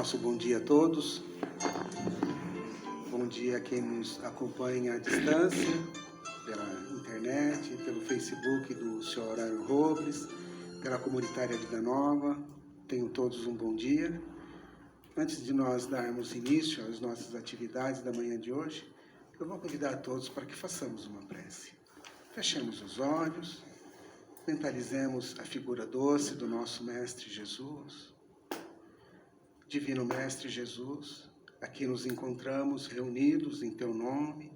Nosso bom dia a todos. Bom dia a quem nos acompanha à distância, pela internet, pelo Facebook do Sr. Horário Robles, pela comunitária Vida Nova. Tenham todos um bom dia. Antes de nós darmos início às nossas atividades da manhã de hoje, eu vou convidar a todos para que façamos uma prece. Fechemos os olhos, mentalizemos a figura doce do nosso Mestre Jesus. Divino Mestre Jesus, aqui nos encontramos reunidos em Teu nome,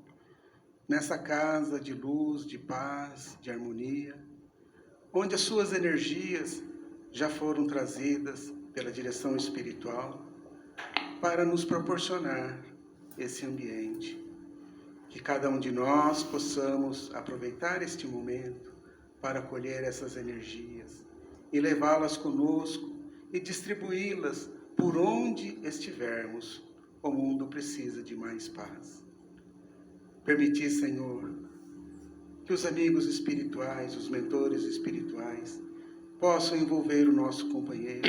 nessa casa de luz, de paz, de harmonia, onde as Suas energias já foram trazidas pela direção espiritual para nos proporcionar esse ambiente. Que cada um de nós possamos aproveitar este momento para acolher essas energias e levá-las conosco e distribuí-las por onde estivermos. O mundo precisa de mais paz. Permitir, Senhor, que os amigos espirituais, os mentores espirituais, possam envolver o nosso companheiro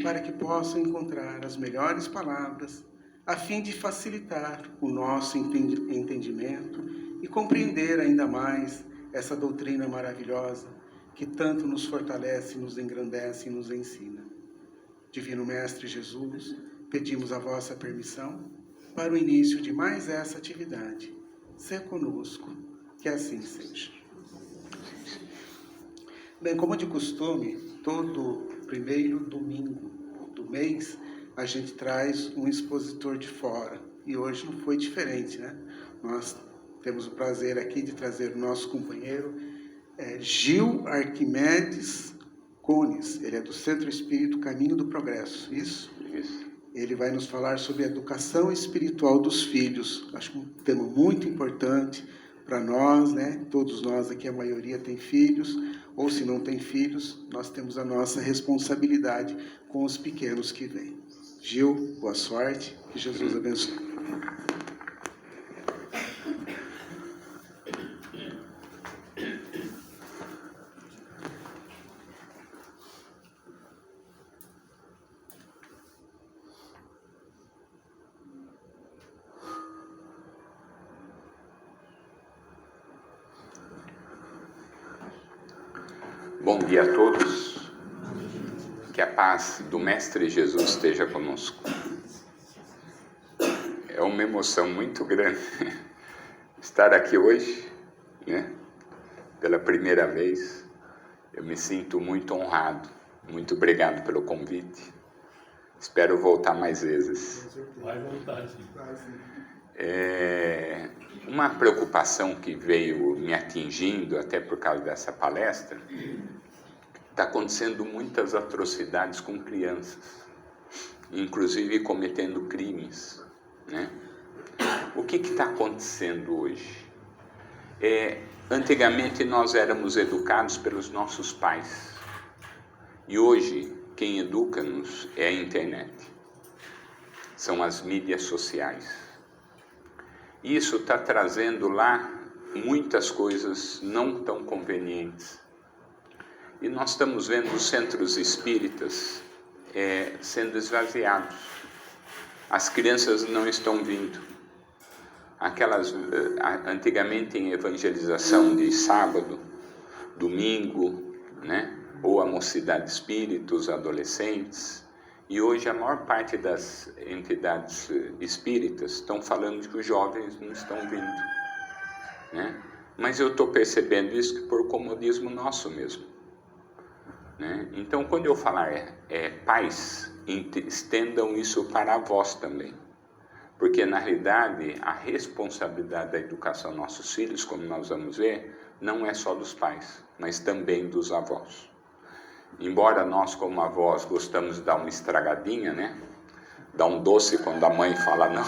para que possam encontrar as melhores palavras a fim de facilitar o nosso entendimento e compreender ainda mais essa doutrina maravilhosa que tanto nos fortalece, nos engrandece e nos ensina. Divino Mestre Jesus, pedimos a vossa permissão para o início de mais essa atividade. Sê conosco, que assim seja. Bem, como de costume, todo primeiro domingo do mês, a gente traz um expositor de fora. E hoje não foi diferente, né? Nós temos o prazer aqui de trazer o nosso companheiro, Gil Arquimedes Cones. Ele é do Centro Espírito Caminho do Progresso, isso? Isso. Ele vai nos falar sobre a educação espiritual dos filhos. Acho um tema muito importante para nós, né? Todos nós aqui, a maioria tem filhos, ou se não tem filhos, nós temos a nossa responsabilidade com os pequenos que vêm. Gil, boa sorte, que Jesus abençoe. Bom dia a todos, que a paz do Mestre Jesus esteja conosco. É uma emoção muito grande estar aqui hoje, né? Pela primeira vez. Eu me sinto muito honrado, muito obrigado pelo convite. Espero voltar mais vezes. Vai voltar, sim. Uma preocupação que veio me atingindo até por causa dessa palestra, está acontecendo muitas atrocidades com crianças, inclusive cometendo crimes, né? O que está acontecendo hoje? Antigamente nós éramos educados pelos nossos pais, e hoje quem educa-nos é a internet, são as mídias sociais. Isso está trazendo lá muitas coisas não tão convenientes. E nós estamos vendo os centros espíritas sendo esvaziados. As crianças não estão vindo. Antigamente em evangelização de sábado, domingo, né? Ou a mocidade espírita, os adolescentes. E hoje a maior parte das entidades espíritas estão falando que os jovens não estão vindo, né? Mas eu estou percebendo isso por comodismo nosso mesmo, né? Então, quando eu falar pais, estendam isso para avós também. Porque, na realidade, a responsabilidade da educação dos nossos filhos, como nós vamos ver, não é só dos pais, mas também dos avós. Embora nós, como avós, gostamos de dar uma estragadinha, né? Dar um doce quando a mãe fala não.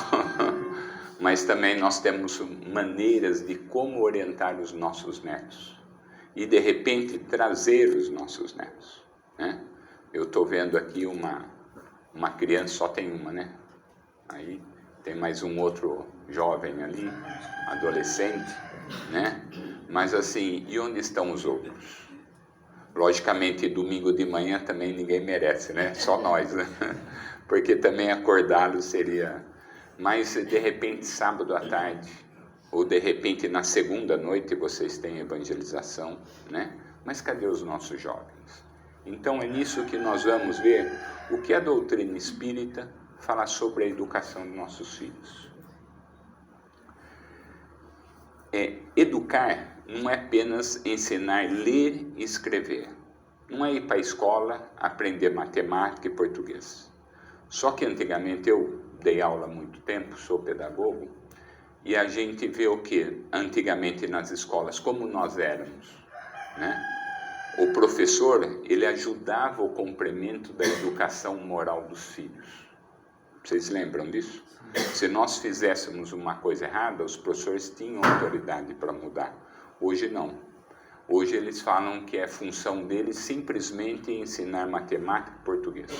Mas também nós temos maneiras de como orientar os nossos netos. E, de repente, trazer os nossos netos, né? Eu estou vendo aqui uma criança, só tem uma, né? Aí tem mais um outro jovem ali, adolescente, né? Mas assim, e onde estão os outros? Logicamente, domingo de manhã também ninguém merece, né? Só nós, né? Porque também acordá-los seria... Mas, de repente, sábado à tarde, ou de repente na segunda noite vocês têm evangelização, né? Mas cadê os nossos jovens? Então é nisso que nós vamos ver o que a doutrina espírita fala sobre a educação de nossos filhos. Educar não é apenas ensinar a ler e escrever. Não é ir para a escola aprender matemática e português. Só que antigamente eu dei aula há muito tempo, sou pedagogo, e a gente vê o que antigamente nas escolas, como nós éramos, né? O professor, ele ajudava o complemento da educação moral dos filhos. Vocês lembram disso? Se nós fizéssemos uma coisa errada, os professores tinham autoridade para mudar. Hoje não. Hoje eles falam que é função deles simplesmente ensinar matemática e português.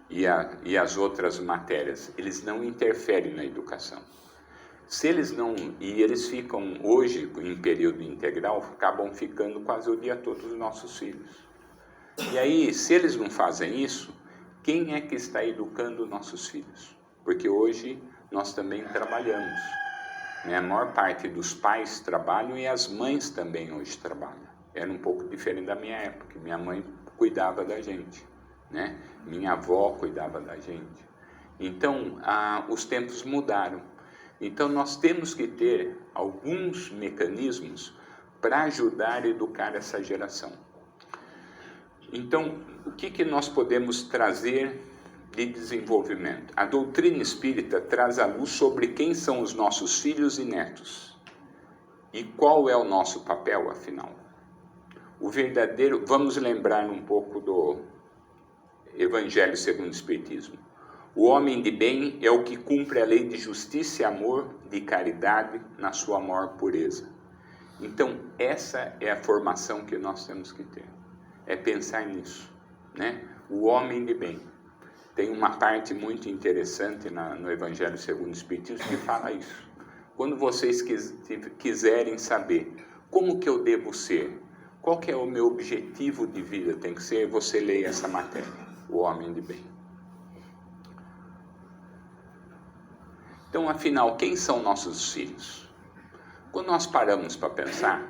E as outras matérias. Eles não interferem na educação. Se eles não... E eles ficam hoje, em período integral, acabam ficando quase o dia todo os nossos filhos. E aí, se eles não fazem isso, quem é que está educando nossos filhos? Porque hoje nós também trabalhamos, né? A maior parte dos pais trabalham e as mães também hoje trabalham. Era um pouco diferente da minha época. Minha mãe cuidava da gente, né? Minha avó cuidava da gente. Então, os tempos mudaram. Então, nós temos que ter alguns mecanismos para ajudar a educar essa geração. Então, o que nós podemos trazer de desenvolvimento? A doutrina espírita traz a luz sobre quem são os nossos filhos e netos. E qual é o nosso papel, afinal? O verdadeiro... Vamos lembrar um pouco do Evangelho segundo o Espiritismo. O homem de bem é o que cumpre a lei de justiça e amor, de caridade, na sua maior pureza. Então, essa é a formação que nós temos que ter. É pensar nisso, né? O homem de bem. Tem uma parte muito interessante no Evangelho segundo o Espiritismo que fala isso. Quando vocês quiserem saber como que eu devo ser, qual que é o meu objetivo de vida, tem que ser, você leia essa matéria, o homem de bem. Então, afinal, quem são nossos filhos? Quando nós paramos para pensar,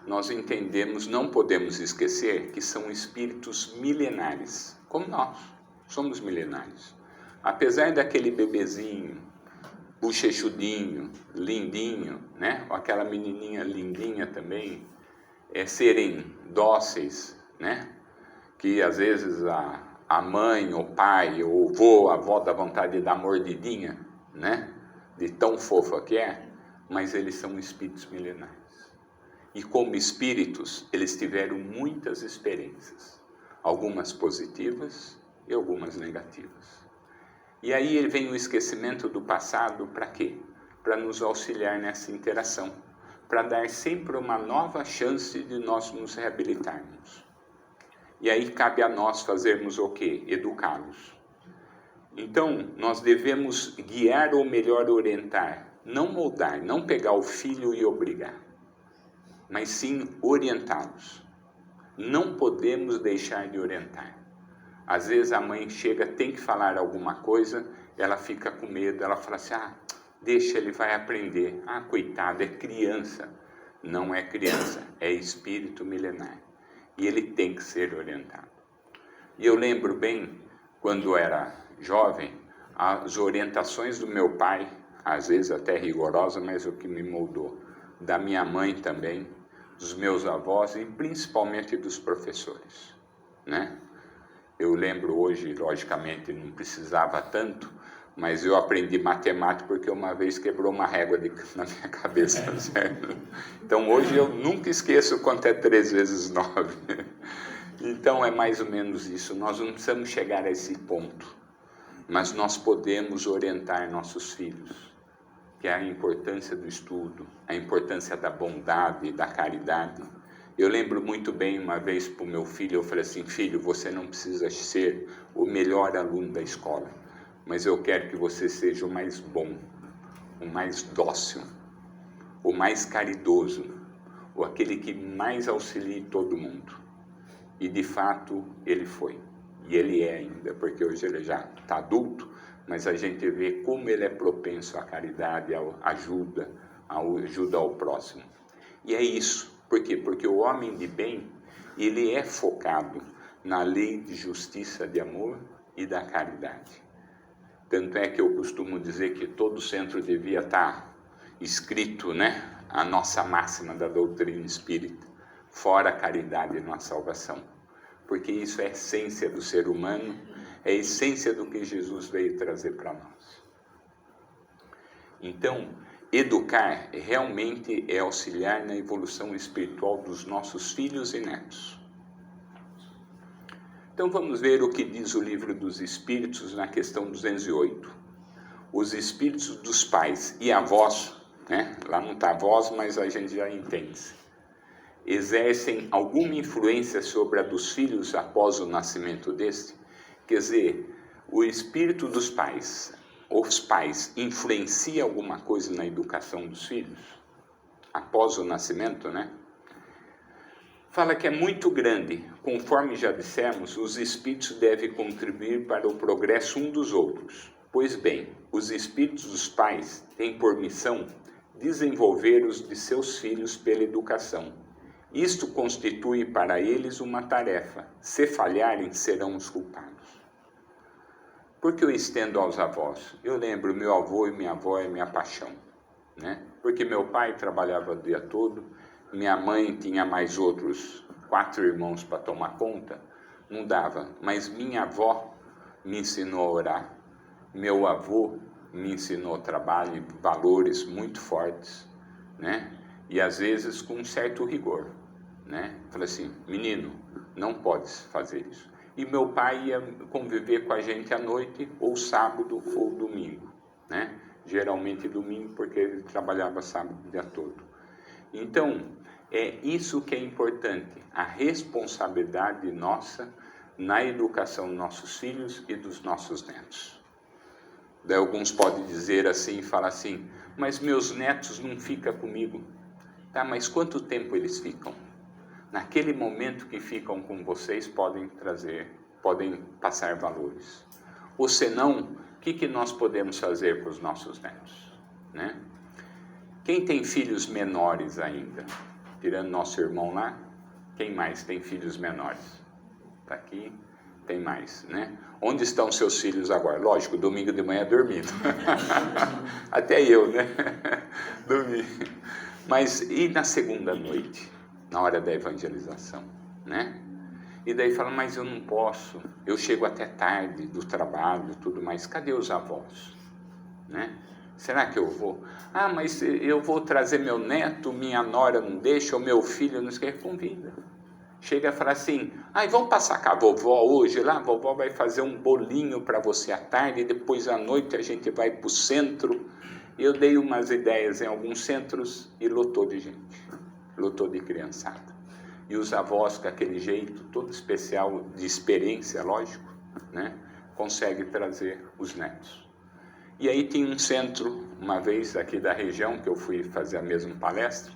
nós entendemos, não podemos esquecer que são espíritos milenares, como nós, somos milenares. Apesar daquele bebezinho, bochechudinho, lindinho, né? Ou aquela menininha lindinha também, serem dóceis, né? Que às vezes a mãe, o pai, o avô, a avó dá vontade de dar mordidinha, né? De tão fofa que é, mas eles são espíritos milenares. E como espíritos, eles tiveram muitas experiências, algumas positivas e algumas negativas. E aí vem o esquecimento do passado para quê? Para nos auxiliar nessa interação, para dar sempre uma nova chance de nós nos reabilitarmos. E aí cabe a nós fazermos o quê? Educá-los. Então, nós devemos guiar ou melhor orientar, não moldar, não pegar o filho e obrigar, mas sim orientá-los. Não podemos deixar de orientar. Às vezes a mãe chega, tem que falar alguma coisa, ela fica com medo, ela fala assim, deixa, ele vai aprender. Coitado, é criança. Não é criança, é espírito milenar. E ele tem que ser orientado. E eu lembro bem, quando era jovem, as orientações do meu pai, às vezes até rigorosa, mas o que me moldou, da minha mãe também, dos meus avós e principalmente dos professores, né? Eu lembro hoje, logicamente, não precisava tanto, mas eu aprendi matemática porque uma vez quebrou uma régua na minha cabeça, certo? Então hoje eu nunca esqueço quanto é 3 vezes 9. Então é mais ou menos isso, nós não precisamos chegar a esse ponto, mas nós podemos orientar nossos filhos, que é a importância do estudo, a importância da bondade, da caridade. Eu lembro muito bem, uma vez para o meu filho, eu falei assim, filho, você não precisa ser o melhor aluno da escola, mas eu quero que você seja o mais bom, o mais dócil, o mais caridoso, ou aquele que mais auxilie todo mundo. E de fato ele foi. E ele é ainda, porque hoje ele já está adulto, mas a gente vê como ele é propenso à caridade, à ajuda ao próximo. E é isso. Por quê? Porque o homem de bem, ele é focado na lei de justiça, de amor e da caridade. Tanto é que eu costumo dizer que todo centro devia estar escrito, né, a nossa máxima da doutrina espírita: fora a caridade não há salvação. Porque isso é a essência do ser humano, é a essência do que Jesus veio trazer para nós. Então, educar realmente é auxiliar na evolução espiritual dos nossos filhos e netos. Então vamos ver o que diz o Livro dos Espíritos na questão 208. Os espíritos dos pais e avós, né? Lá não está avós, mas a gente já entende, exercem alguma influência sobre a dos filhos após o nascimento deste? Quer dizer, o espírito dos pais, os pais, influencia alguma coisa na educação dos filhos? Após o nascimento, né? Fala que é muito grande. Conforme já dissemos, os espíritos devem contribuir para o progresso um dos outros. Pois bem, os espíritos dos pais têm por missão desenvolver os de seus filhos pela educação. Isto constitui para eles uma tarefa. Se falharem, serão os culpados. Por que eu estendo aos avós? Eu lembro, meu avô e minha avó é minha paixão, né? Porque meu pai trabalhava o dia todo, minha mãe tinha mais outros 4 irmãos para tomar conta, não dava. Mas minha avó me ensinou a orar, meu avô me ensinou trabalho, valores muito fortes, né? E às vezes com um certo rigor, né? Falei assim: menino, não podes fazer isso. E meu pai ia conviver com a gente à noite, ou sábado ou domingo, né? Geralmente domingo, porque ele trabalhava sábado o dia todo. Então, é isso que é importante, a responsabilidade nossa na educação dos nossos filhos e dos nossos netos. Daí alguns podem dizer assim, falar assim: mas meus netos não ficam comigo. Tá, mas quanto tempo eles ficam? Naquele momento que ficam com vocês, podem passar valores. Ou senão, o que nós podemos fazer para os nossos netos, né? Quem tem filhos menores ainda? Tirando nosso irmão lá, quem mais tem filhos menores? Está aqui, tem mais, né? Onde estão seus filhos agora? Lógico, domingo de manhã dormindo. Até eu, né? Dormi. Mas e na segunda noite, na hora da evangelização, né? E daí fala: mas eu não posso, eu chego até tarde do trabalho e tudo mais, cadê os avós, né? Será que eu vou? Ah, mas eu vou trazer meu neto, minha nora não deixa, ou meu filho não quer, convida. Chega a falar assim: ah, vamos passar com a vovó hoje lá, a vovó vai fazer um bolinho para você à tarde, e depois à noite a gente vai para o centro. Eu dei umas ideias em alguns centros e lotou de gente, lotou de criançada. E os avós, com aquele jeito todo especial, de experiência, lógico, né, conseguem trazer os netos. E aí tinha um centro, uma vez aqui da região, que eu fui fazer a mesma palestra,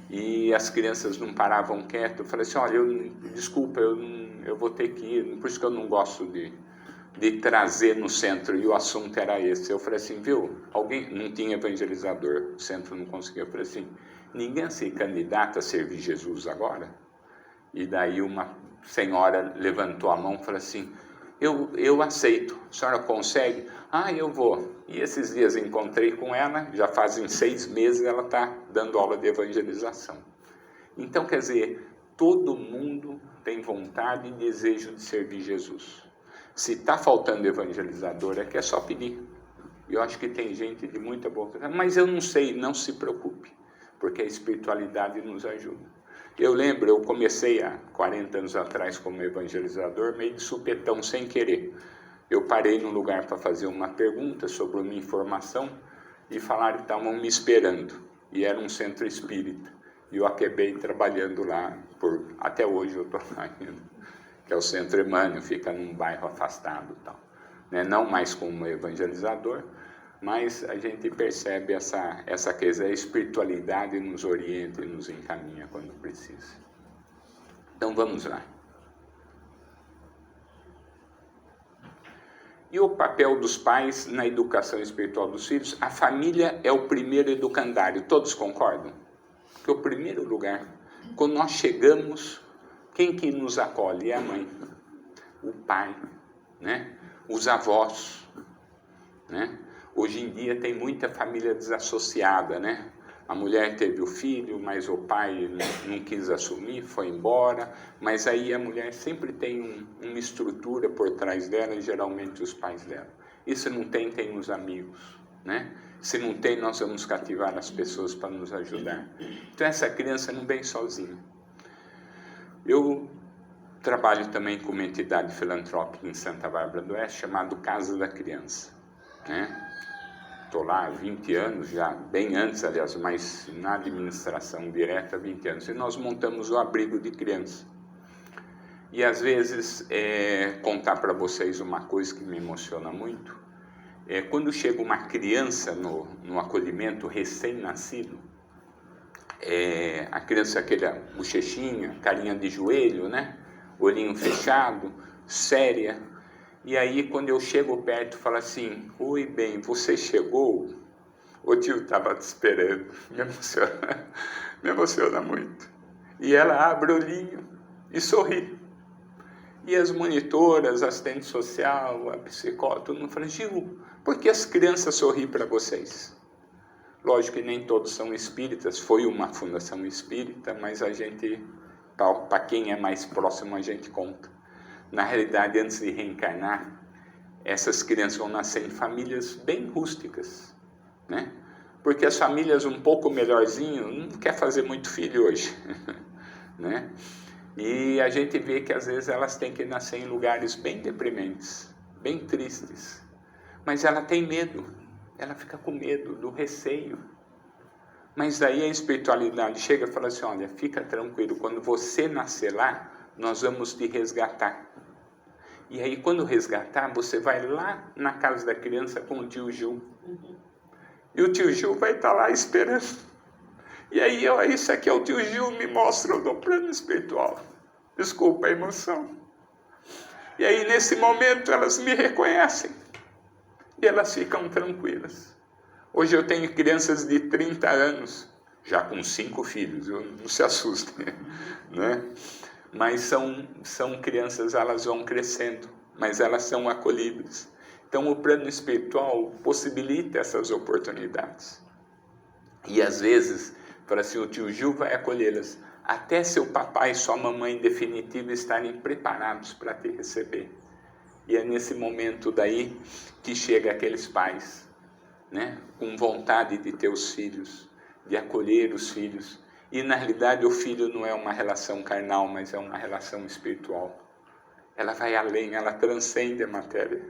e as crianças não paravam quieto. Eu falei assim: olha, desculpa, eu vou ter que ir, por isso que eu não gosto de trazer no centro, e o assunto era esse. Eu falei assim: viu, alguém, não tinha evangelizador, o centro não conseguia. Eu falei assim: ninguém se candidata a servir Jesus agora? E daí uma senhora levantou a mão e falou assim: eu aceito, a senhora consegue? Ah, eu vou. E esses dias encontrei com ela, já fazem 6 meses ela está dando aula de evangelização. Então, quer dizer, todo mundo tem vontade e desejo de servir Jesus. Se está faltando evangelizador, é que é só pedir. Eu acho que tem gente de muita boa vontade, mas eu não sei, não se preocupe, porque a espiritualidade nos ajuda. Eu lembro, eu comecei há 40 anos atrás como evangelizador, meio de supetão, sem querer. Eu parei num lugar para fazer uma pergunta sobre uma informação e falaram que estavam me esperando. E era um centro espírita. E eu acabei trabalhando lá, até hoje eu estou lá ainda, que é o Centro Emmanuel, fica num bairro afastado e tal. Né? Não mais como evangelizador, mas a gente percebe essa coisa, a espiritualidade nos orienta e nos encaminha quando precisa. Então vamos lá. E o papel dos pais na educação espiritual dos filhos? A família é o primeiro educandário, todos concordam? Que o primeiro lugar, quando nós chegamos, quem que nos acolhe? É a mãe, o pai, né? Os avós, né? Hoje em dia tem muita família desassociada, né? A mulher teve o filho, mas o pai não quis assumir, foi embora. Mas aí a mulher sempre tem uma estrutura por trás dela, e geralmente os pais dela. E se não tem, tem os amigos, né? Se não tem, nós vamos cativar as pessoas para nos ajudar. Então essa criança não vem sozinha. Eu trabalho também com uma entidade filantrópica em Santa Bárbara do Oeste, chamada Casa da Criança, né? Estou lá há 20 anos, já bem antes, aliás, mas na administração direta há 20 anos. E nós montamos o abrigo de criança. E às vezes, contar para vocês uma coisa que me emociona muito, quando chega uma criança no acolhimento recém-nascido, a criança aquela bochechinha, carinha de joelho, né? Olhinho fechado, séria. E aí, quando eu chego perto, falo assim: oi, bem, você chegou? O tio estava te esperando. Me emociona muito. E ela abre o olhinho e sorri. E as monitoras, a assistente social, a psicóloga, todo mundo fala: Gil, por que as crianças sorriem para vocês? Lógico que nem todos são espíritas, foi uma fundação espírita, mas a gente, para quem é mais próximo, a gente conta. Na realidade, antes de reencarnar, essas crianças vão nascer em famílias bem rústicas, né? Porque as famílias um pouco melhorzinho não quer fazer muito filho hoje, né? E a gente vê que às vezes elas têm que nascer em lugares bem deprimentes, bem tristes. Mas ela tem medo, ela fica com medo do receio. Mas daí a espiritualidade chega e fala assim: olha, fica tranquilo, quando você nascer lá, nós vamos te resgatar. E aí, quando resgatar, você vai lá na casa da criança com o tio Gil. E o tio Gil vai estar lá esperando. E aí, isso aqui é o tio Gil, me mostra no plano espiritual. Desculpa a emoção. E aí, nesse momento, elas me reconhecem. E elas ficam tranquilas. Hoje eu tenho crianças de 30 anos, já com 5 filhos, não se assustem, né? Mas são crianças, elas vão crescendo, mas elas são acolhidas. Então o plano espiritual possibilita essas oportunidades. E às vezes, para assim, o tio Gil vai acolhê-las, até seu papai e sua mamãe em definitiva estarem preparados para te receber. E é nesse momento daí que chega aqueles pais, né, com vontade de ter os filhos, de acolher os filhos. E na realidade o filho não é uma relação carnal, mas é uma relação espiritual. Ela vai além, ela transcende a matéria.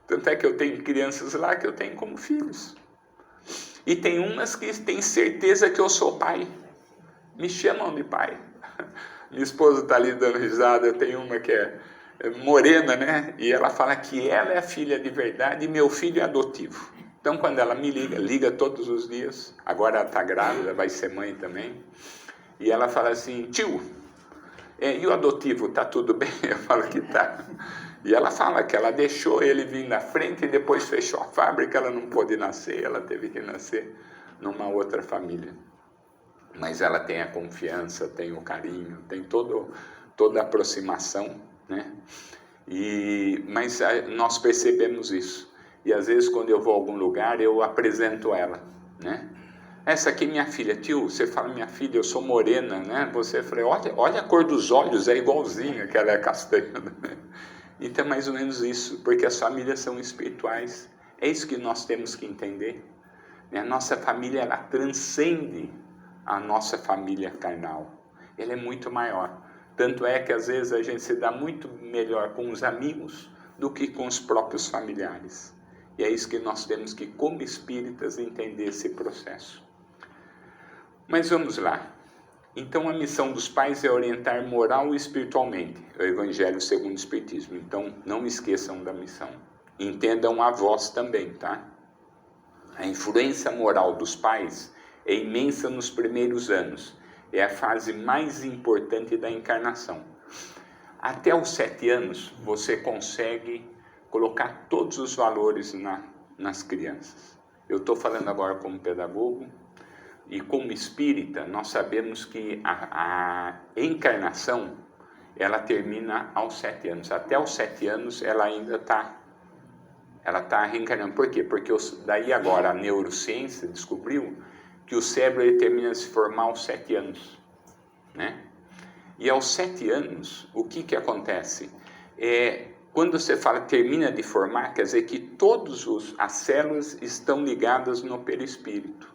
Tanto é que eu tenho crianças lá que eu tenho como filhos. E tem umas que têm certeza que eu sou pai. Me chamam de pai. Minha esposa está ali dando risada, eu tenho uma que é morena, né? E ela fala que ela é a filha de verdade e meu filho é adotivo. Então, quando ela me liga todos os dias, agora ela está grávida, vai ser mãe também, e ela fala assim: tio, e o adotivo, está tudo bem? Eu falo que está. E ela fala que ela deixou ele vir na frente e depois fechou a fábrica, ela não pôde nascer, ela teve que nascer numa outra família. Mas ela tem a confiança, tem o carinho, tem toda a aproximação, né? Mas nós percebemos isso. E às vezes quando eu vou a algum lugar, eu apresento ela, né? Essa aqui é minha filha. Tio, você fala minha filha, eu sou morena, né? Você fala, olha a cor dos olhos, é igualzinha, que ela é castanha. Então é mais ou menos isso, porque as famílias são espirituais. É isso que nós temos que entender. A nossa família, ela transcende a nossa família carnal. Ela é muito maior. Tanto é que às vezes a gente se dá muito melhor com os amigos do que com os próprios familiares. E é isso que nós temos que, como espíritas, entender esse processo. Mas vamos lá. Então a missão dos pais é orientar moral e espiritualmente. É o Evangelho segundo o Espiritismo. Então não esqueçam da missão. Entendam a voz também, tá? A influência moral dos pais é imensa nos primeiros anos. É a fase mais importante da encarnação. Até os 7 anos você consegue colocar todos os valores nas crianças. Eu estou falando agora como pedagogo, e como espírita, nós sabemos que a encarnação, ela termina aos 7 anos. Até os 7 anos, ela ainda está reencarnando. Por quê? Porque daí agora a neurociência descobriu que o cérebro ele termina de se formar aos 7 anos, né? E aos 7 anos, o que acontece? Quando você fala termina de formar, quer dizer que todas as células estão ligadas no perispírito.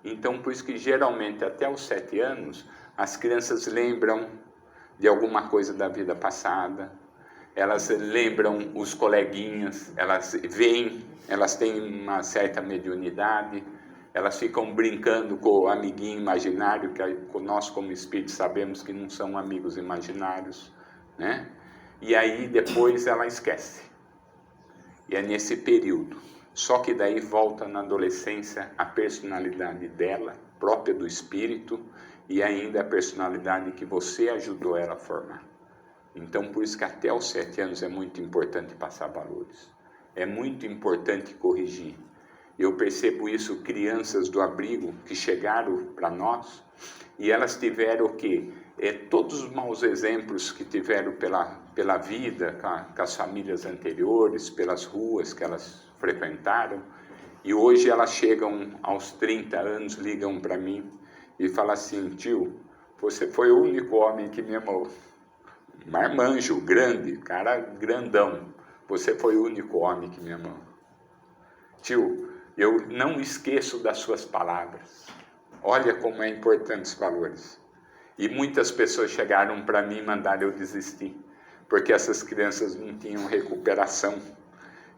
Então, por isso que geralmente até os 7 anos, as crianças lembram de alguma coisa da vida passada, elas lembram os coleguinhas, elas veem, elas têm uma certa mediunidade, elas ficam brincando com o amiguinho imaginário, que nós como espíritos sabemos que não são amigos imaginários, né? E aí depois ela esquece. E é nesse período. Só que daí volta na adolescência a personalidade dela, própria do espírito, e ainda a personalidade que você ajudou ela a formar. Então, por isso que até os 7 anos é muito importante passar valores. É muito importante corrigir. Eu percebo isso, crianças do abrigo que chegaram para nós, e elas tiveram o quê? Todos os maus exemplos que tiveram pela vida, com as famílias anteriores, pelas ruas que elas frequentaram, e hoje elas chegam aos 30 anos, ligam para mim e falam assim: tio, você foi o único homem que me amou. Marmanjo, grande, cara grandão, você foi o único homem que me amou. Tio, eu não esqueço das suas palavras. Olha como é importante os valores. E muitas pessoas chegaram para mim e mandaram eu desistir, porque essas crianças não tinham recuperação,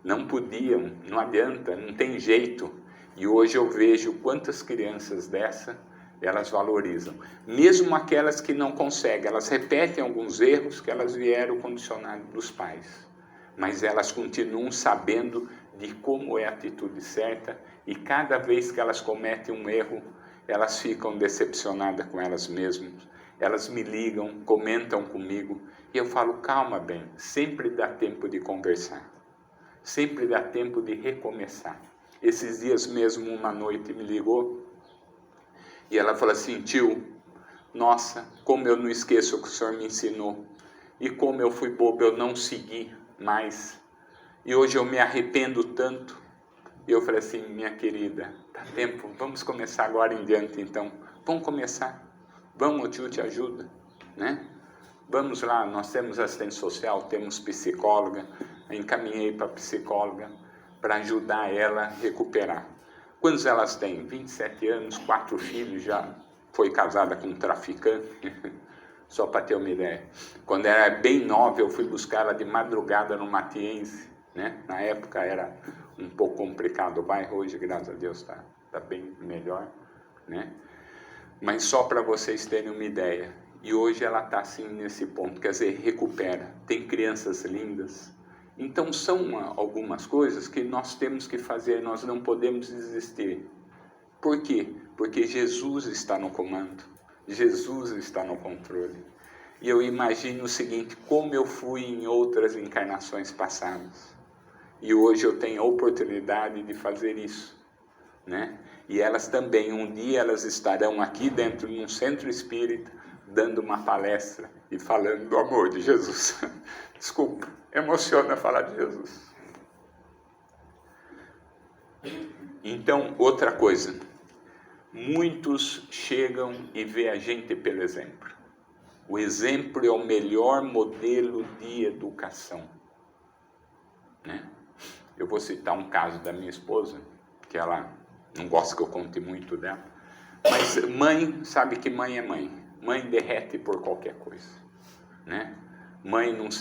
não podiam, não adianta, não tem jeito. E hoje eu vejo quantas crianças dessa, elas valorizam. Mesmo aquelas que não conseguem, elas repetem alguns erros que elas vieram condicionadas dos pais, mas elas continuam sabendo de como é a atitude certa, e cada vez que elas cometem um erro, elas ficam decepcionadas com elas mesmas, elas me ligam, comentam comigo, e eu falo: calma bem, sempre dá tempo de conversar, sempre dá tempo de recomeçar. Esses dias mesmo, uma noite me ligou, e ela falou assim: tio, nossa, como eu não esqueço o que o senhor me ensinou, e como eu fui bobo, eu não segui mais, e hoje eu me arrependo tanto. E eu falei assim: minha querida, dá tempo, vamos começar agora em diante então, vamos começar, vamos, o tio te ajuda, né? Vamos lá, nós temos assistente social, temos psicóloga, encaminhei para psicóloga, para ajudar ela a recuperar. Quantos elas têm? 27 anos, 4 filhos, já foi casada com um traficante, só para ter uma ideia. Quando era bem nova, eu fui buscar ela de madrugada no Matiense, né? Na época era um pouco complicado o bairro, hoje, graças a Deus, tá bem melhor, né? Mas só para vocês terem uma ideia. E hoje ela está assim nesse ponto, quer dizer, recupera. Tem crianças lindas. Então são algumas coisas que nós temos que fazer, nós não podemos desistir. Por quê? Porque Jesus está no comando, Jesus está no controle. E eu imagino o seguinte: como eu fui em outras encarnações passadas, e hoje eu tenho a oportunidade de fazer isso, né? E elas também, um dia elas estarão aqui dentro de um centro espírita, dando uma palestra e falando do amor de Jesus. Desculpa, emociona falar de Jesus. Então, outra coisa, muitos chegam e vê a gente pelo exemplo. O exemplo é o melhor modelo de educação, né? Eu vou citar um caso da minha esposa, que ela não gosta que eu conte muito dela, mas mãe, sabe que mãe é mãe. Mãe derrete por qualquer coisa, né? Mãe não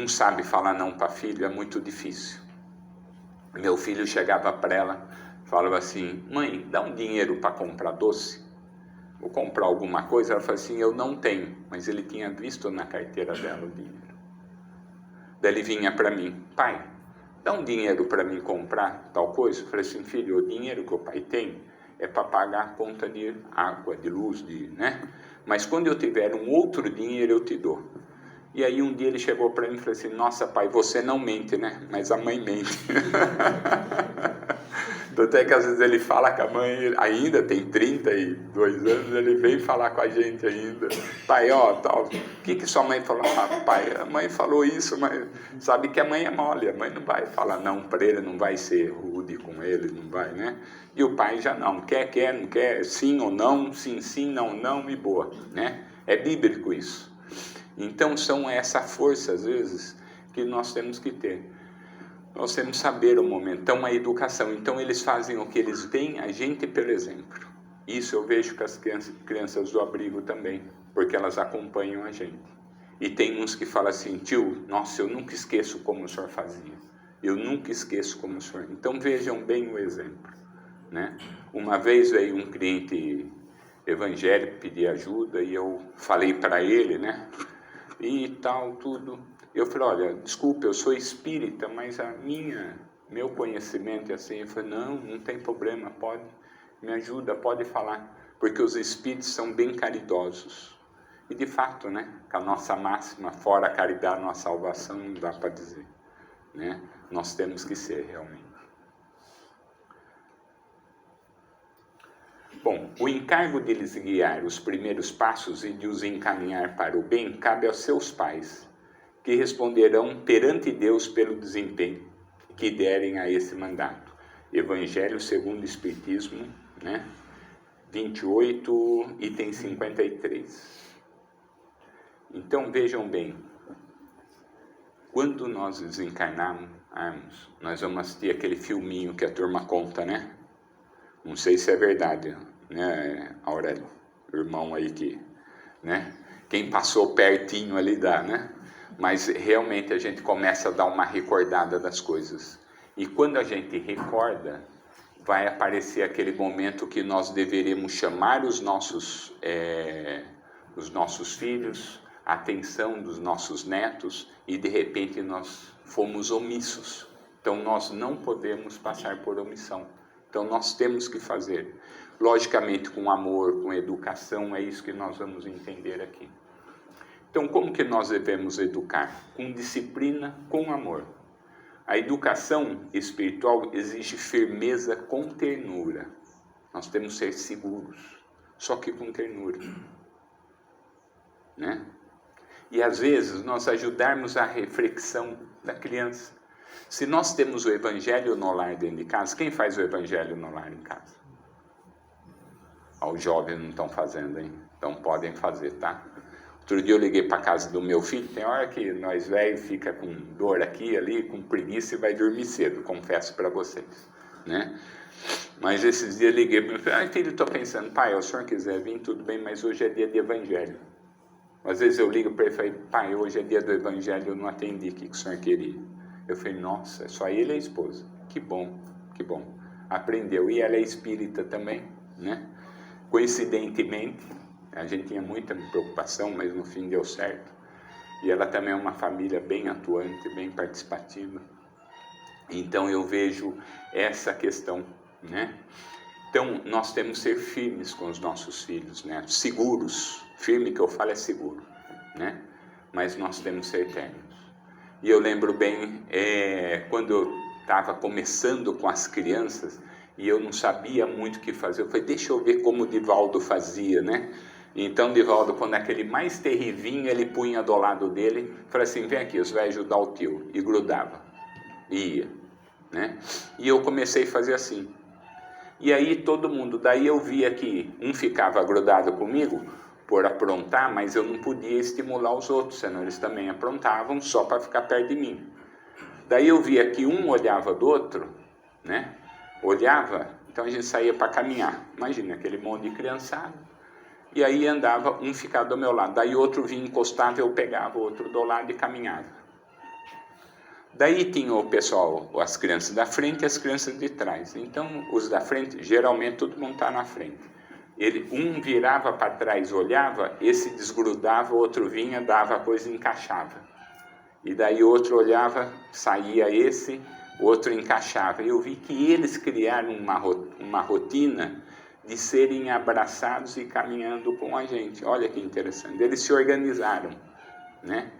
sabe falar não para filho, é muito difícil. Meu filho chegava para ela, falava assim: mãe, dá um dinheiro para comprar doce? Vou comprar alguma coisa. Ela falou assim: eu não tenho, mas ele tinha visto na carteira dela o dinheiro. Daí ele vinha para mim: pai, dá um dinheiro para mim comprar tal coisa? Eu falei assim: filho, o dinheiro que o pai tem é para pagar a conta de água, de luz, né? Mas quando eu tiver um outro dinheiro, eu te dou. E aí um dia ele chegou para mim e falou assim, nossa pai, você não mente, né? Mas a mãe mente. Até que às vezes ele fala com a mãe, ainda tem 32 anos, ele vem falar com a gente ainda. Pai, ó, tal, o que sua mãe falou? Ah, pai, a mãe falou isso, mas sabe que a mãe é mole, a mãe não vai falar não para ele, não vai ser rude com ele, não vai, né? E o pai já não, quer, não quer, sim ou não, sim, não e boa, né? É bíblico isso. Então são essa força, às vezes, que nós temos que ter. Nós temos que saber o momento. Então, a educação. Então, eles fazem o que? Eles veem a gente pelo exemplo. Isso eu vejo com as crianças do abrigo também, porque elas acompanham a gente. E tem uns que falam assim, tio, nossa, eu nunca esqueço como o senhor fazia. Eu nunca esqueço como o senhor... Então, vejam bem o exemplo, né? Uma vez veio um cliente evangélico pedir ajuda e eu falei para ele, né? E tal, tudo... Eu falei, olha, desculpa, eu sou espírita, mas meu conhecimento é assim. Eu falei, não tem problema, pode, me ajuda, pode falar. Porque os espíritos são bem caridosos. E de fato, né, com a nossa máxima, fora a caridade, nossa salvação, não dá para dizer, né? Nós temos que ser realmente. Bom, o encargo de lhes guiar os primeiros passos e de os encaminhar para o bem cabe aos seus pais, que responderão perante Deus pelo desempenho que derem a esse mandato. Evangelho segundo o Espiritismo, né? 28, item 53. Então vejam bem, quando nós desencarnarmos, nós vamos assistir aquele filminho que a turma conta, né? Não sei se é verdade, né, Aurélio, irmão aí que, né? Quem passou pertinho ali dá, né? Mas realmente a gente começa a dar uma recordada das coisas. E quando a gente recorda, vai aparecer aquele momento que nós deveríamos chamar os nossos filhos, a atenção dos nossos netos, e de repente nós fomos omissos. Então nós não podemos passar por omissão. Então nós temos que fazer. Logicamente com amor, com educação, é isso que nós vamos entender aqui. Então, como que nós devemos educar? Com disciplina, com amor. A educação espiritual exige firmeza com ternura. Nós temos que ser seguros, só que com ternura, né? E às vezes nós ajudarmos a reflexão da criança. Se nós temos o evangelho no lar dentro de casa, quem faz o evangelho no lar em casa? Os jovens não estão fazendo, hein? Então podem fazer, tá? Outro dia eu liguei para a casa do meu filho, tem hora que nós velhos fica com dor aqui, ali, com preguiça e vai dormir cedo, confesso para vocês, né? Mas esses dias eu liguei para ele e falei, filho, estou pensando, pai, se o senhor quiser vir, tudo bem, mas hoje é dia de evangelho. Às vezes eu ligo para ele e falei, pai, hoje é dia do evangelho, eu não atendi, o que o senhor queria? Eu falei, nossa, é só ele e a esposa. Que bom, que bom. Aprendeu, e ela é espírita também, né? Coincidentemente, a gente tinha muita preocupação, mas no fim deu certo. E ela também é uma família bem atuante, bem participativa. Então eu vejo essa questão, né? Então nós temos que ser firmes com os nossos filhos, né? Seguros. Firme que eu falo é seguro, né? Mas nós temos que ser ternos. E eu lembro bem, quando eu estava começando com as crianças, e eu não sabia muito o que fazer, eu falei, deixa eu ver como o Divaldo fazia, né? Então, Divaldo, quando aquele mais terrível, ele punha do lado dele, falei assim, vem aqui, você vai ajudar o tio. E grudava, ia, né? E eu comecei a fazer assim. E aí todo mundo, daí eu via que um ficava grudado comigo por aprontar, mas eu não podia estimular os outros, senão eles também aprontavam só para ficar perto de mim. Daí eu via que um olhava do outro, né? Olhava, então a gente saía para caminhar. Imagina, aquele monte de criançada. E aí andava, um ficava do meu lado, daí outro vinha, encostava, eu pegava o outro do lado e caminhava. Daí tinha o pessoal, as crianças da frente e as crianças de trás. Então os da frente, geralmente todo mundo está na frente. Um virava para trás, olhava, esse desgrudava, o outro vinha, dava a coisa e encaixava. E daí outro olhava, saía esse, o outro encaixava. Eu vi que eles criaram uma rotina de serem abraçados e caminhando com a gente. Olha que interessante. Eles se organizaram, né?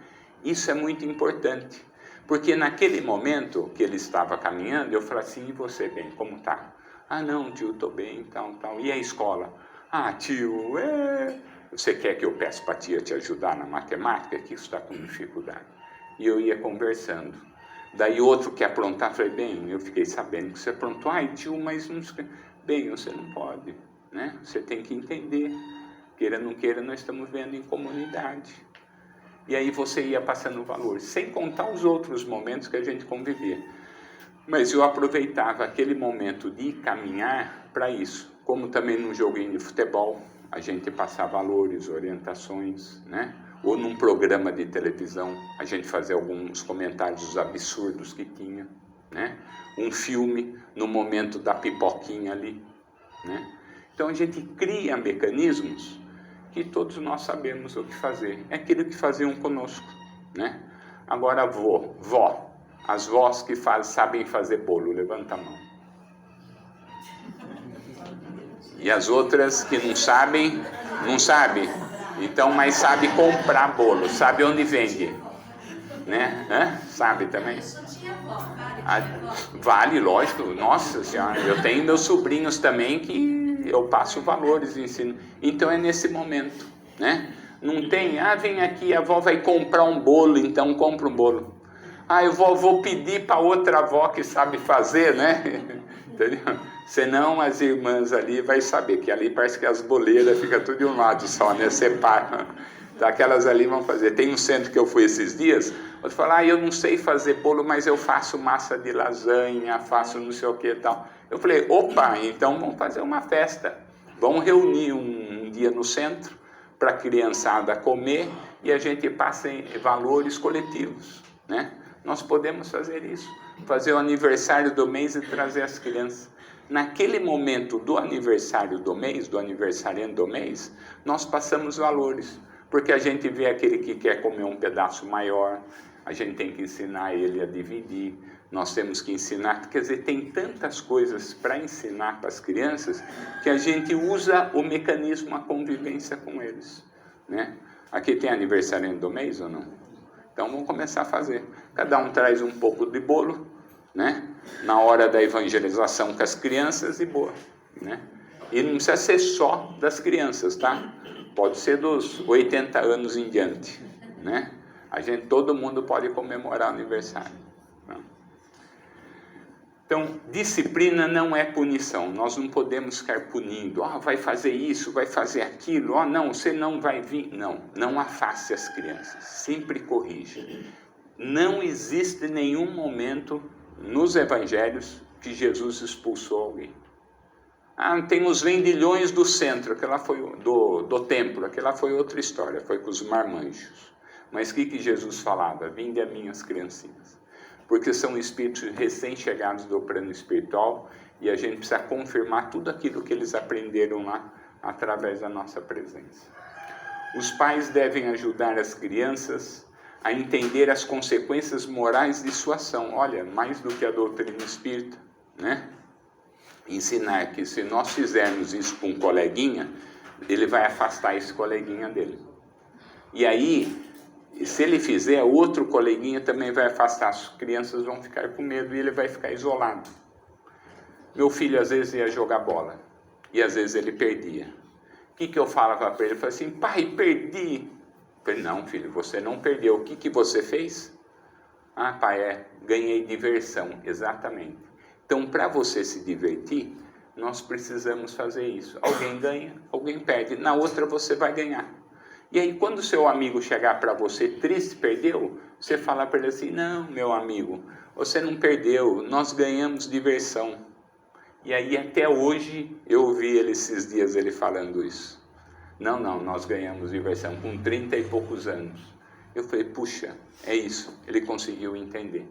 Isso é muito importante, porque naquele momento que ele estava caminhando, eu falei assim, e você, bem, como tá? Ah, não, tio, estou bem, tal. E a escola? Ah, tio, você quer que eu peça para a tia te ajudar na matemática? Que isso está com dificuldade. E eu ia conversando. Daí outro que aprontar, falei, bem, eu fiquei sabendo que você aprontou. Ai, tio, mas não... Bem, você não pode, né? Você tem que entender. Queira ou não queira, nós estamos vendo em comunidade. E aí você ia passando valor, sem contar os outros momentos que a gente convivia. Mas eu aproveitava aquele momento de caminhar para isso. Como também num joguinho de futebol, a gente passar valores, orientações, né? Ou num programa de televisão, a gente fazia alguns comentários absurdos que tinha, né? Um filme, no momento da pipoquinha ali, né? Então a gente cria mecanismos que todos nós sabemos o que fazer. É aquilo que faziam conosco, né? Agora vó, as vós que sabem fazer bolo, levanta a mão. E as outras que não sabem, então, mas sabe comprar bolo, sabe onde vende, né? Sabe também? Vale, lógico, nossa senhora, eu tenho meus sobrinhos também que eu passo valores e ensino. Então é nesse momento, né? Não tem, vem aqui, a avó vai comprar um bolo, então compra um bolo. Eu vou pedir para outra avó que sabe fazer, né? Entendeu? Senão as irmãs ali vai saber que ali parece que as boleiras ficam tudo de um lado só, né? Separa. Então, aquelas ali vão fazer. Tem um centro que eu fui esses dias, eu falo, eu não sei fazer bolo, mas eu faço massa de lasanha, faço não sei o que e tal. Eu falei, opa, então vamos fazer uma festa. Vamos reunir um dia no centro para a criançada comer e a gente passa em valores coletivos, né? Nós podemos fazer isso, fazer o aniversário do mês e trazer as crianças. Naquele momento do aniversário do mês, do aniversariante do mês, nós passamos valores, porque a gente vê aquele que quer comer um pedaço maior, a gente tem que ensinar ele a dividir, nós temos que ensinar, quer dizer, tem tantas coisas para ensinar para as crianças que a gente usa o mecanismo, a convivência com eles, né? Aqui tem aniversário do mês ou não? Então vamos começar a fazer. Cada um traz um pouco de bolo, né? Na hora da evangelização com as crianças e boa, né? E não precisa ser só das crianças, tá? Pode ser dos 80 anos em diante, né? Todo mundo pode comemorar o aniversário, né? Então, disciplina não é punição. Nós não podemos ficar punindo. Vai fazer isso, vai fazer aquilo. Não, você não vai vir. Não afaste as crianças. Sempre corrija. Não existe nenhum momento nos evangelhos que Jesus expulsou alguém. Tem os vendilhões do centro, aquela foi do templo, aquela foi outra história, foi com os marmanjos. Mas o que Jesus falava? Vinde a minhas criancinhas. Porque são espíritos recém-chegados do plano espiritual e a gente precisa confirmar tudo aquilo que eles aprenderam lá através da nossa presença. Os pais devem ajudar as crianças a entender as consequências morais de sua ação. Olha, mais do que a doutrina espírita, né? Ensinar que se nós fizermos isso com um coleguinha, ele vai afastar esse coleguinha dele. E aí, se ele fizer, outro coleguinha também vai afastar. As crianças vão ficar com medo e ele vai ficar isolado. Meu filho às vezes ia jogar bola e às vezes ele perdia. O que eu falava para ele? Eu falava assim, pai, perdi. Eu falei, não, filho, você não perdeu. O que você fez? Pai, ganhei diversão. Exatamente. Então, para você se divertir, nós precisamos fazer isso. Alguém ganha, alguém perde. Na outra você vai ganhar. E aí, quando seu amigo chegar para você triste, perdeu, você fala para ele assim, não, meu amigo, você não perdeu, nós ganhamos diversão. E aí, até hoje, eu ouvi ele esses dias ele falando isso. Não, nós ganhamos diversão com 30 e poucos anos. Eu falei, puxa, é isso, ele conseguiu entender.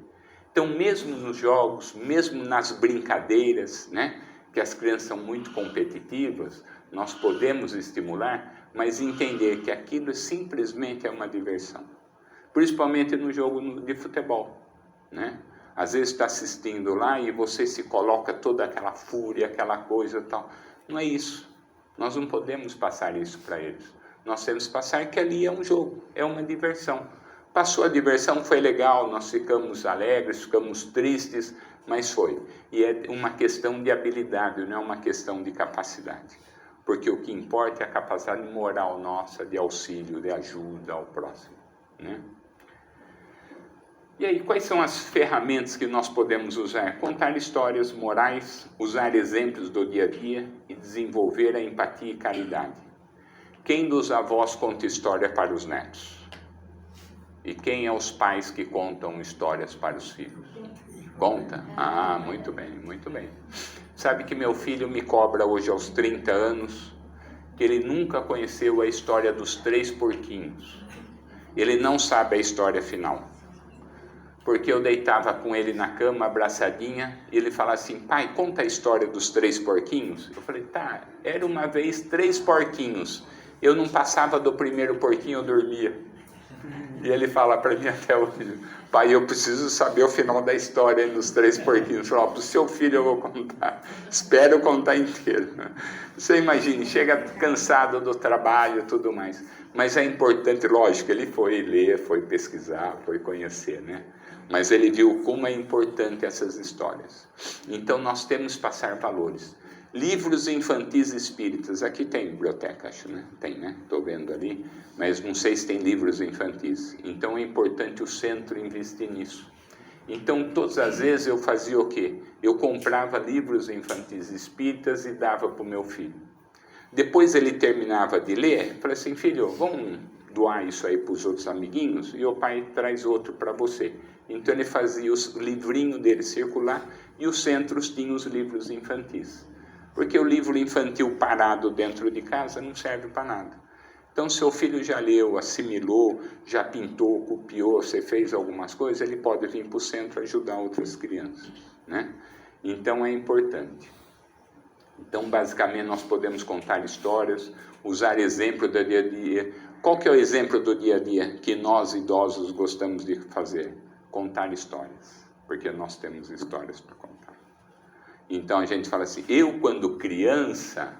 Então, mesmo nos jogos, mesmo nas brincadeiras, né, que as crianças são muito competitivas, nós podemos estimular, mas entender que aquilo simplesmente é uma diversão. Principalmente no jogo de futebol, né? Às vezes está assistindo lá e você se coloca toda aquela fúria, aquela coisa e tal. Não é isso. Nós não podemos passar isso para eles. Nós temos que passar que ali é um jogo, é uma diversão. Passou a diversão, foi legal, nós ficamos alegres, ficamos tristes, mas foi. E é uma questão de habilidade, não é uma questão de capacidade. Porque o que importa é a capacidade moral nossa, de auxílio, de ajuda ao próximo, né? E aí, quais são as ferramentas que nós podemos usar? Contar histórias morais, usar exemplos do dia a dia e desenvolver a empatia e caridade. Quem dos avós conta história para os netos? E quem é os pais que contam histórias para os filhos? Conta? Ah, muito bem, muito bem. Sabe que meu filho me cobra hoje aos 30 anos que ele nunca conheceu a história dos 3 porquinhos. Ele não sabe a história final. Porque eu deitava com ele na cama, abraçadinha, e ele falava assim, pai, conta a história dos 3 porquinhos. Eu falei, tá, era uma vez 3 porquinhos. Eu não passava do primeiro porquinho, eu dormia. E ele fala para mim até hoje, pai, eu preciso saber o final da história dos 3 porquinhos. Eu falo, para o seu filho eu vou contar, espero contar inteiro. Você imagine, chega cansado do trabalho e tudo mais. Mas é importante, lógico, ele foi ler, foi pesquisar, foi conhecer, né? Mas ele viu como é importante essas histórias. Então nós temos que passar valores. Livros infantis espíritas, aqui tem biblioteca, acho, né? Tem, né? Estou vendo ali, mas não sei se tem livros infantis. Então é importante o centro investir nisso. Então todas as vezes eu fazia o quê? Eu comprava livros infantis espíritas e dava para o meu filho. Depois ele terminava de ler, falei assim, filho, vamos doar isso aí para os outros amiguinhos e o pai traz outro para você. Então ele fazia o livrinho dele circular e os centros tinham os livros infantis. Porque o livro infantil parado dentro de casa não serve para nada. Então seu filho já leu, assimilou, já pintou, copiou, você fez algumas coisas, ele pode vir para o centro ajudar outras crianças, né? Então é importante. Então basicamente nós podemos contar histórias, usar exemplo do dia a dia. Qual que é o exemplo do dia a dia que nós idosos gostamos de fazer? Contar histórias, porque nós temos histórias para contar. Então a gente fala assim, eu quando criança,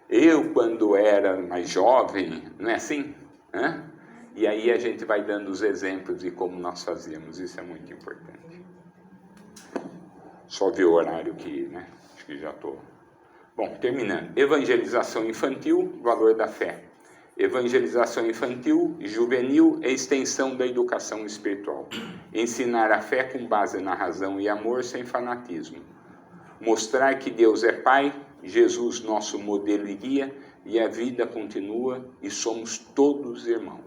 eu quando era mais jovem, não é assim? Hã? E aí a gente vai dando os exemplos de como nós fazíamos, isso é muito importante. Só ver o horário que, né? Acho que já estou... Bom, terminando. Evangelização infantil, valor da fé. Evangelização infantil, juvenil é extensão da educação espiritual. Ensinar a fé com base na razão e amor sem fanatismo. Mostrar que Deus é Pai, Jesus nosso modelo e guia, e a vida continua e somos todos irmãos.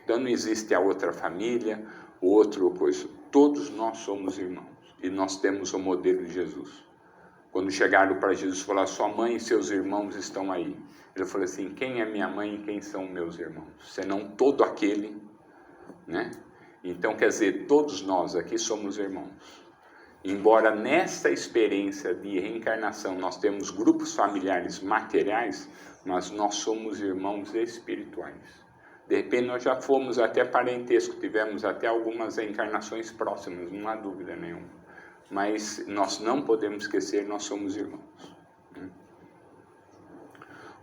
Então não existe a outra família, outra coisa. Todos nós somos irmãos e nós temos o modelo de Jesus. Quando chegaram para Jesus e falaram, sua mãe e seus irmãos estão aí. Ele falou assim, quem é minha mãe e quem são meus irmãos? Senão todo aquele, né? Então quer dizer, todos nós aqui somos irmãos. Embora nesta experiência de reencarnação nós temos grupos familiares materiais, mas nós somos irmãos espirituais. De repente nós já fomos até parentesco, tivemos até algumas reencarnações próximas, não há dúvida nenhuma. Mas nós não podemos esquecer, nós somos irmãos.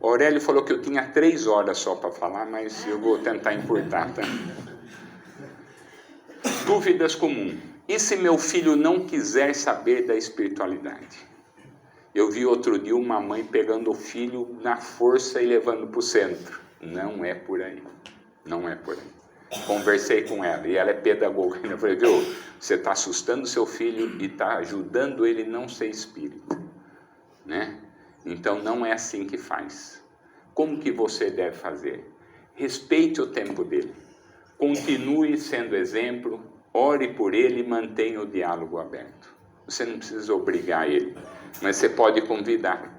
O Aurélio falou que eu tinha 3 horas só para falar, mas eu vou tentar encurtar, tá? Dúvidas comuns. E se meu filho não quiser saber da espiritualidade? Eu vi outro dia uma mãe pegando o filho na força e levando para o centro. Não é por aí. Não é por aí. Conversei com ela e ela é pedagoga. Eu falei, viu, você está assustando seu filho e está ajudando ele a não ser espírita, né? Então não é assim que faz. Como que você deve fazer? Respeite o tempo dele. Continue sendo exemplo, ore por ele e mantenha o diálogo aberto. Você não precisa obrigar ele, mas você pode convidar.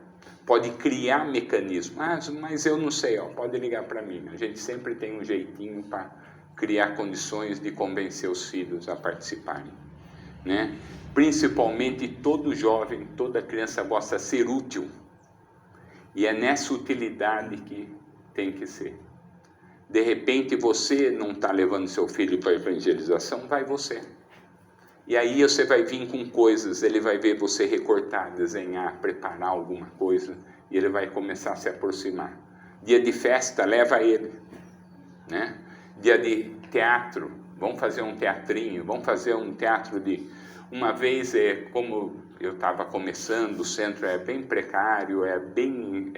Pode criar mecanismo. Ah, mas eu não sei, ó, pode ligar para mim. A gente sempre tem um jeitinho para criar condições de convencer os filhos a participarem, né? Principalmente todo jovem, toda criança gosta de ser útil. E é nessa utilidade que tem que ser. De repente você não está levando seu filho para a evangelização, vai você. E aí você vai vir com coisas, ele vai ver você recortar, desenhar, preparar alguma coisa, e ele vai começar a se aproximar. Dia de festa, leva ele, né? Dia de teatro, vamos fazer um teatrinho, vamos fazer um teatro de... Uma vez, como eu estava começando, o centro é bem precário, é bem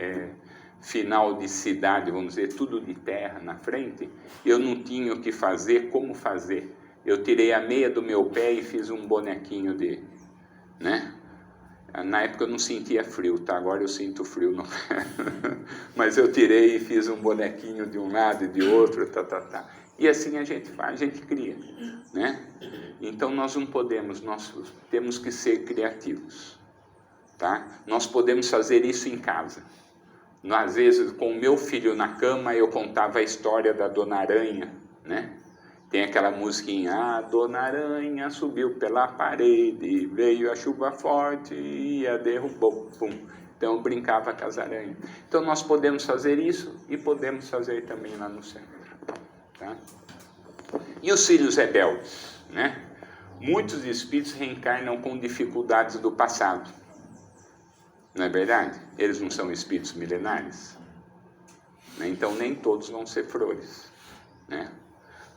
final de cidade, vamos dizer, tudo de terra na frente, eu não tinha o que fazer, como fazer. Eu tirei a meia do meu pé e fiz um bonequinho de... né? Na época eu não sentia frio, tá? Agora eu sinto frio no pé. Mas eu tirei e fiz um bonequinho de um lado e de outro, E assim a gente faz, a gente cria, né? Então nós não podemos, nós temos que ser criativos, tá? Nós podemos fazer isso em casa. Às vezes, com o meu filho na cama, eu contava a história da Dona Aranha, né? Tem aquela musiquinha, a Dona Aranha subiu pela parede, veio a chuva forte e a derrubou, pum. Então eu brincava com as aranhas. Então nós podemos fazer isso e podemos fazer também lá no centro, tá? E os filhos rebeldes, né? Muitos espíritos reencarnam com dificuldades do passado. Não é verdade? Eles não são espíritos milenares, né? Então nem todos vão ser flores, né?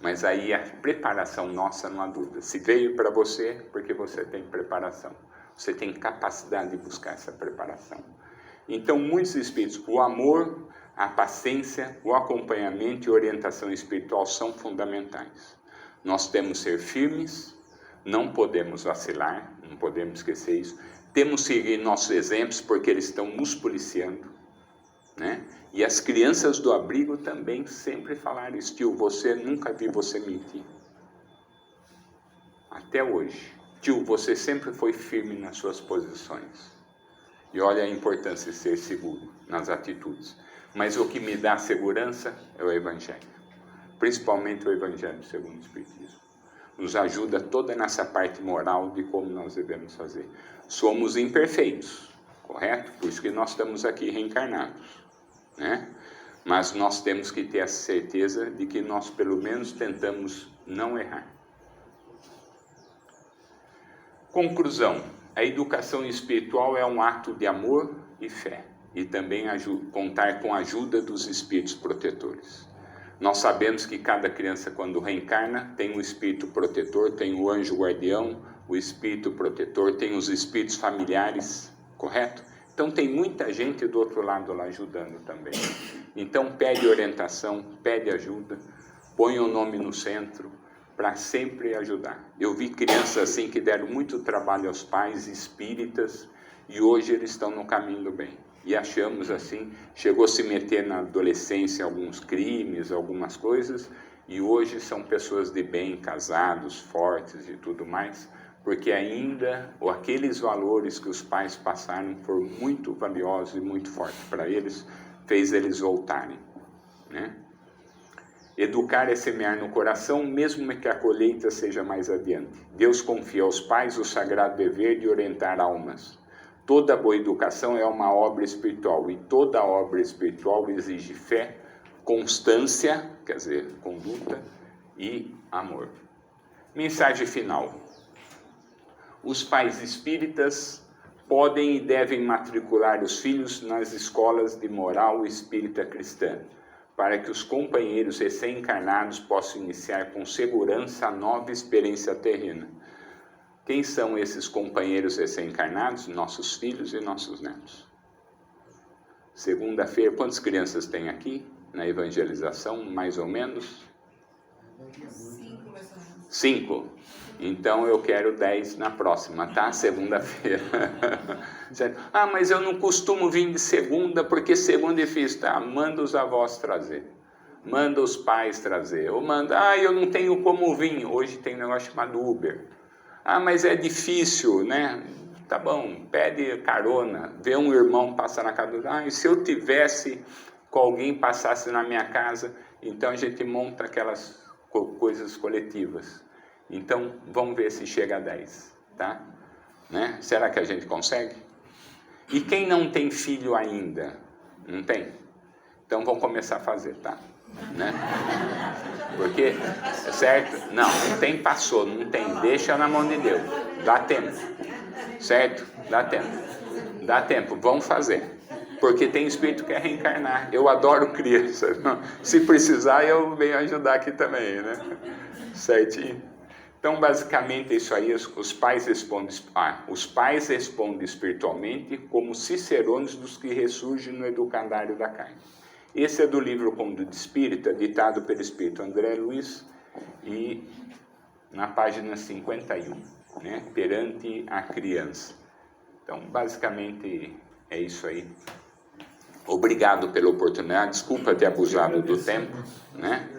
Mas aí a preparação nossa não há dúvida. Se veio para você, porque você tem preparação. Você tem capacidade de buscar essa preparação. Então, muitos espíritos, o amor, a paciência, o acompanhamento e orientação espiritual são fundamentais. Nós temos que ser firmes, não podemos vacilar, não podemos esquecer isso. Temos que seguir nossos exemplos, porque eles estão nos policiando, né? E as crianças do abrigo também sempre falaram isso. Tio, nunca vi você mentir. Até hoje. Tio, você sempre foi firme nas suas posições. E olha a importância de ser seguro nas atitudes. Mas o que me dá segurança é o Evangelho. Principalmente o Evangelho segundo o Espiritismo. Nos ajuda toda nessa parte moral de como nós devemos fazer. Somos imperfeitos, correto? Por isso que nós estamos aqui reencarnados, né? Mas nós temos que ter a certeza de que nós pelo menos tentamos não errar. Conclusão: a educação espiritual é um ato de amor e fé, e também contar com a ajuda dos espíritos protetores. Nós sabemos que cada criança, quando reencarna, tem um espírito protetor, tem o anjo guardião, o espírito protetor, tem os espíritos familiares, correto? Então tem muita gente do outro lado lá ajudando também. Então pede orientação, pede ajuda, põe o nome no centro para sempre ajudar. Eu vi crianças assim que deram muito trabalho aos pais espíritas e hoje eles estão no caminho do bem. E achamos assim, chegou a se meter na adolescência alguns crimes, algumas coisas, e hoje são pessoas de bem, casados, fortes e tudo mais, porque ainda aqueles valores que os pais passaram foram muito valiosos e muito fortes para eles, fez eles voltarem, né? Educar é semear no coração, mesmo que a colheita seja mais adiante. Deus confia aos pais o sagrado dever de orientar almas. Toda boa educação é uma obra espiritual, e toda obra espiritual exige fé, constância, quer dizer, conduta, e amor. Mensagem final. Os pais espíritas podem e devem matricular os filhos nas escolas de moral espírita cristã, para que os companheiros recém-encarnados possam iniciar com segurança a nova experiência terrena. Quem são esses companheiros recém-encarnados? Nossos filhos e nossos netos. Segunda-feira, quantas crianças tem aqui na evangelização, mais ou menos? 5, mais ou menos. 5. Então eu quero 10 na próxima, tá? Segunda-feira. Ah, mas eu não costumo vir de segunda, porque segunda é difícil. Tá, manda os avós trazer. Manda os pais trazer. Ou manda, eu não tenho como vir. Hoje tem um negócio chamado Uber. Ah, mas é difícil, né? Tá bom, pede carona. Vê um irmão passar na casa do... e se eu tivesse com alguém passasse na minha casa, então a gente monta aquelas coisas coletivas. Então, vamos ver se chega a 10, tá? Né? Será que a gente consegue? E quem não tem filho ainda? Não tem? Então, vamos começar a fazer, tá? Né? Porque, certo? Não tem, passou, não tem. Deixa na mão de Deus. Dá tempo. Certo? Dá tempo. Dá tempo, vamos fazer. Porque tem espírito que quer reencarnar. Eu adoro crianças. Se precisar, eu venho ajudar aqui também, né? Certinho? Então, basicamente, é isso aí. Os pais respondem espiritualmente como cicerones dos que ressurgem no educandário da carne. Esse é do livro Conduta Espírita, ditado pelo Espírito André Luiz, e na página 51, né? Perante a criança. Então, basicamente, é isso aí. Obrigado pela oportunidade, desculpa ter abusado do tempo, né?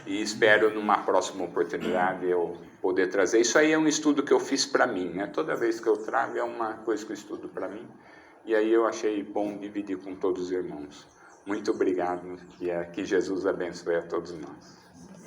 E espero numa próxima oportunidade eu poder trazer. Isso aí é um estudo que eu fiz para mim, né? Toda vez que eu trago é uma coisa que eu estudo para mim. E aí eu achei bom dividir com todos os irmãos. Muito obrigado e que Jesus abençoe a todos nós.